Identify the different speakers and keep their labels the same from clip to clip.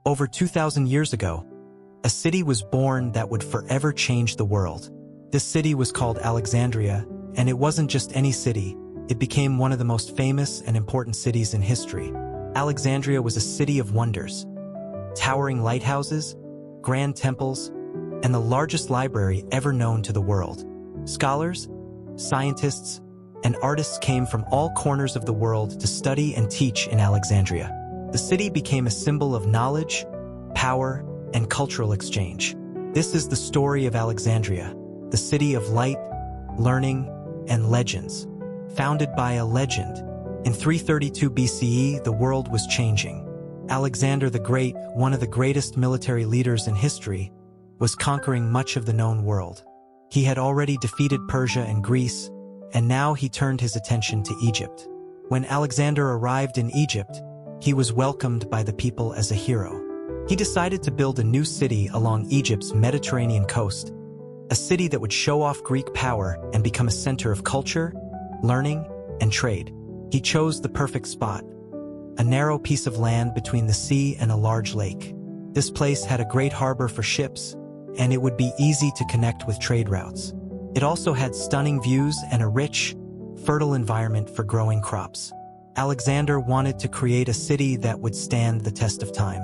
Speaker 1: Over 2,000 years ago, a city was born that would forever change the world. This city was called Alexandria, and it wasn't just any city. It became one of the most famous and important cities in history. Alexandria was a city of wonders. Towering lighthouses, grand temples, and the largest library ever known to the world. Scholars, scientists, and artists came from all corners of the world to study and teach in Alexandria. The city became a symbol of knowledge, power, and cultural exchange. This is the story of Alexandria, the city of light, learning, and legends. Founded by a legend, in 332 BCE, the world was changing. Alexander the Great, one of the greatest military leaders in history, was conquering much of the known world. He had already defeated Persia and Greece, and now he turned his attention to Egypt. When Alexander arrived in Egypt, he was welcomed by the people as a hero. He decided to build a new city along Egypt's Mediterranean coast, a city that would show off Greek power and become a center of culture, learning, and trade. He chose the perfect spot, a narrow piece of land between the sea and a large lake. This place had a great harbor for ships, and it would be easy to connect with trade routes. It also had stunning views and a rich, fertile environment for growing crops. Alexander wanted to create a city that would stand the test of time.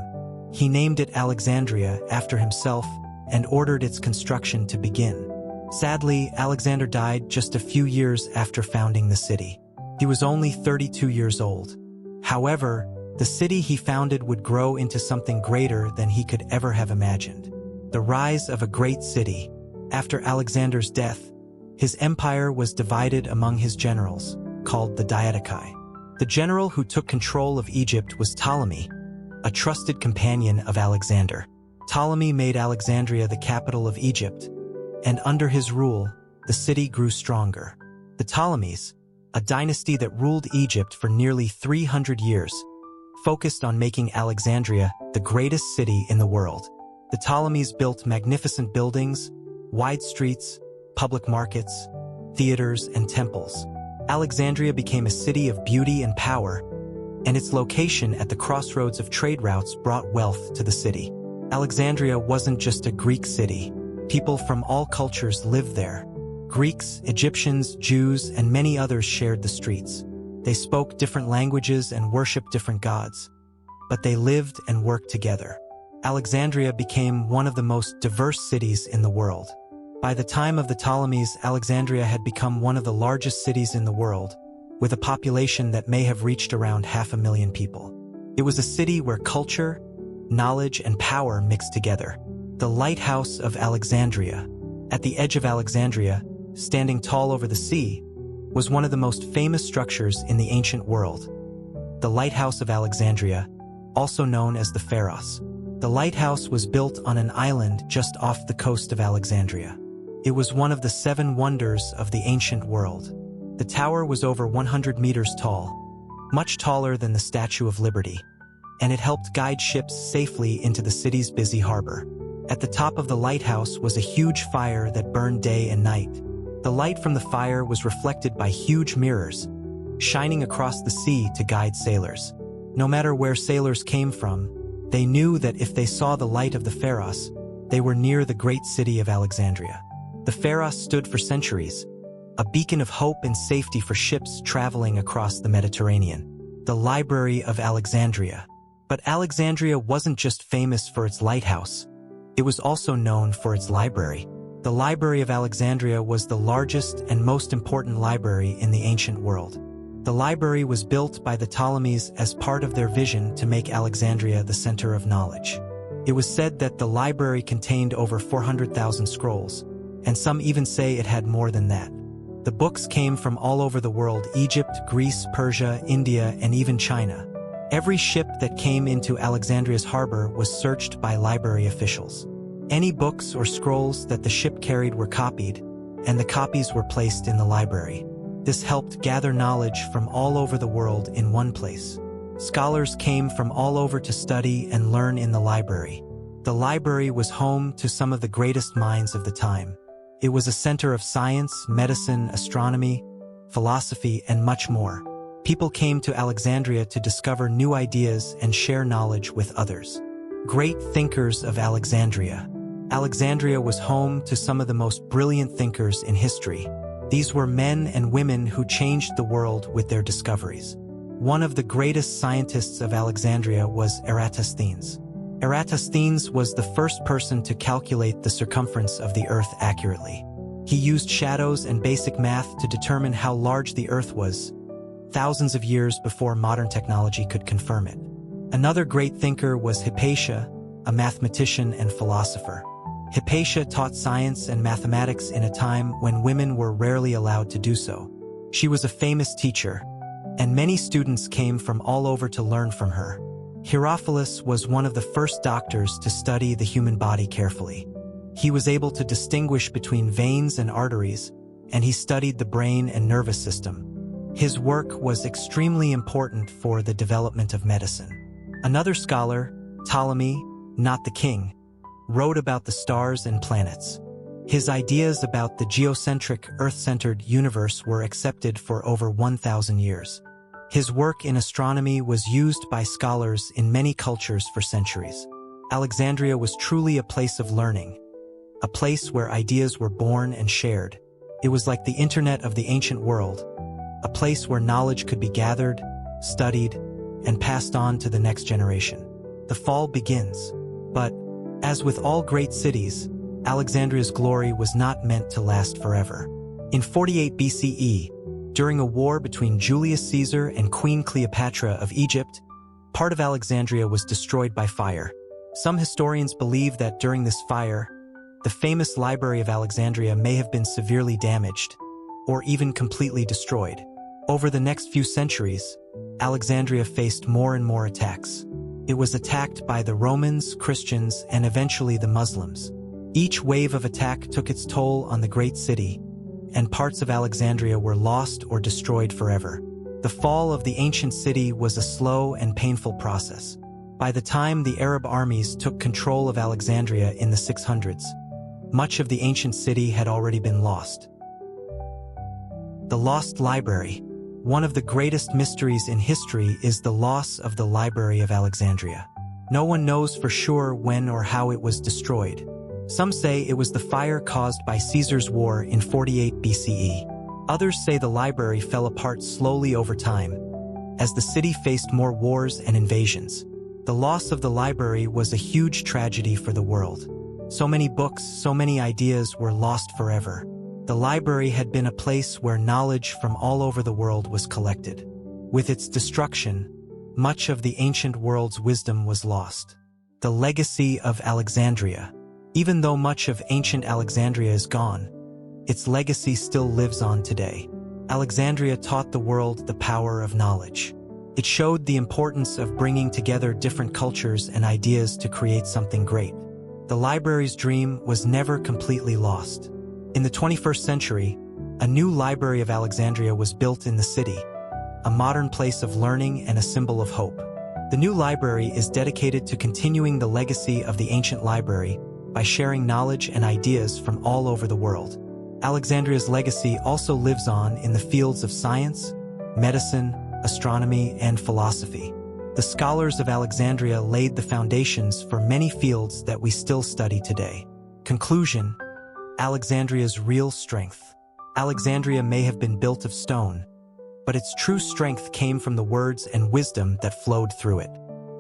Speaker 1: He named it Alexandria after himself and ordered its construction to begin. Sadly, Alexander died just a few years after founding the city. He was only 32 years old. However, the city he founded would grow into something greater than he could ever have imagined. The rise of a great city. After Alexander's death, his empire was divided among his generals, called the Diadochi. The general who took control of Egypt was Ptolemy, a trusted companion of Alexander. Ptolemy made Alexandria the capital of Egypt, and under his rule, the city grew stronger. The Ptolemies, a dynasty that ruled Egypt for nearly 300 years, focused on making Alexandria the greatest city in the world. The Ptolemies built magnificent buildings, wide streets, public markets, theaters, and temples. Alexandria became a city of beauty and power, and its location at the crossroads of trade routes brought wealth to the city. Alexandria wasn't just a Greek city. People from all cultures lived there. Greeks, Egyptians, Jews, and many others shared the streets. They spoke different languages and worshipped different gods, but they lived and worked together. Alexandria became one of the most diverse cities in the world. By the time of the Ptolemies, Alexandria had become one of the largest cities in the world, with a population that may have reached around 500,000 people. It was a city where culture, knowledge, and power mixed together. The Lighthouse of Alexandria, at the edge of Alexandria, standing tall over the sea, was one of the most famous structures in the ancient world. The Lighthouse of Alexandria, also known as the Pharos. The lighthouse was built on an island just off the coast of Alexandria. It was one of the 7 wonders of the ancient world. The tower was over 100 meters tall, much taller than the Statue of Liberty, and it helped guide ships safely into the city's busy harbor. At the top of the lighthouse was a huge fire that burned day and night. The light from the fire was reflected by huge mirrors, shining across the sea to guide sailors. No matter where sailors came from, they knew that if they saw the light of the Pharos, they were near the great city of Alexandria. The Pharos stood for centuries, a beacon of hope and safety for ships traveling across the Mediterranean. The Library of Alexandria. But Alexandria wasn't just famous for its lighthouse. It was also known for its library. The Library of Alexandria was the largest and most important library in the ancient world. The library was built by the Ptolemies as part of their vision to make Alexandria the center of knowledge. It was said that the library contained over 400,000 scrolls, and some even say it had more than that. The books came from all over the world: Egypt, Greece, Persia, India, and even China. Every ship that came into Alexandria's harbor was searched by library officials. Any books or scrolls that the ship carried were copied, and the copies were placed in the library. This helped gather knowledge from all over the world in one place. Scholars came from all over to study and learn in the library. The library was home to some of the greatest minds of the time. It was a center of science, medicine, astronomy, philosophy, and much more. People came to Alexandria to discover new ideas and share knowledge with others. Great thinkers of Alexandria. Alexandria was home to some of the most brilliant thinkers in history. These were men and women who changed the world with their discoveries. One of the greatest scientists of Alexandria was Eratosthenes. Eratosthenes was the first person to calculate the circumference of the Earth accurately. He used shadows and basic math to determine how large the Earth was, thousands of years before modern technology could confirm it. Another great thinker was Hypatia, a mathematician and philosopher. Hypatia taught science and mathematics in a time when women were rarely allowed to do so. She was a famous teacher, and many students came from all over to learn from her. Herophilus was one of the first doctors to study the human body carefully. He was able to distinguish between veins and arteries, and he studied the brain and nervous system. His work was extremely important for the development of medicine. Another scholar, Ptolemy, not the king, wrote about the stars and planets. His ideas about the geocentric, Earth-centered universe were accepted for over 1,000 years. His work in astronomy was used by scholars in many cultures for centuries. Alexandria was truly a place of learning, a place where ideas were born and shared. It was like the internet of the ancient world, a place where knowledge could be gathered, studied, and passed on to the next generation. The fall begins. But, as with all great cities, Alexandria's glory was not meant to last forever. In 48 BCE, during a war between Julius Caesar and Queen Cleopatra of Egypt, part of Alexandria was destroyed by fire. Some historians believe that during this fire, the famous Library of Alexandria may have been severely damaged, or even completely destroyed. Over the next few centuries, Alexandria faced more and more attacks. It was attacked by the Romans, Christians, and eventually the Muslims. Each wave of attack took its toll on the great city, and parts of Alexandria were lost or destroyed forever. The fall of the ancient city was a slow and painful process. By the time the Arab armies took control of Alexandria in the 600s, much of the ancient city had already been lost. The Lost Library. One of the greatest mysteries in history is the loss of the Library of Alexandria. No one knows for sure when or how it was destroyed. Some say it was the fire caused by Caesar's war in 48 BCE. Others say the library fell apart slowly over time, as the city faced more wars and invasions. The loss of the library was a huge tragedy for the world. So many books, so many ideas were lost forever. The library had been a place where knowledge from all over the world was collected. With its destruction, much of the ancient world's wisdom was lost. The legacy of Alexandria. Even though much of ancient Alexandria is gone, its legacy still lives on today. Alexandria taught the world the power of knowledge. It showed the importance of bringing together different cultures and ideas to create something great. The library's dream was never completely lost. In the 21st century, a new Library of Alexandria was built in the city, a modern place of learning and a symbol of hope. The new library is dedicated to continuing the legacy of the ancient library by sharing knowledge and ideas from all over the world. Alexandria's legacy also lives on in the fields of science, medicine, astronomy, and philosophy. The scholars of Alexandria laid the foundations for many fields that we still study today. Conclusion: Alexandria's real strength. Alexandria may have been built of stone, but its true strength came from the words and wisdom that flowed through it.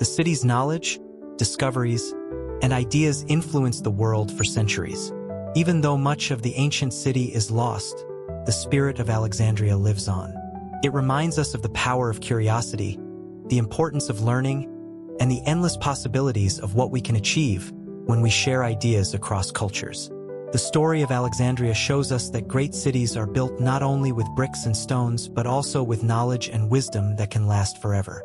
Speaker 1: The city's knowledge, discoveries, and ideas influenced the world for centuries. Even though much of the ancient city is lost, the spirit of Alexandria lives on. It reminds us of the power of curiosity, the importance of learning, and the endless possibilities of what we can achieve when we share ideas across cultures. The story of Alexandria shows us that great cities are built not only with bricks and stones but also with knowledge and wisdom that can last forever.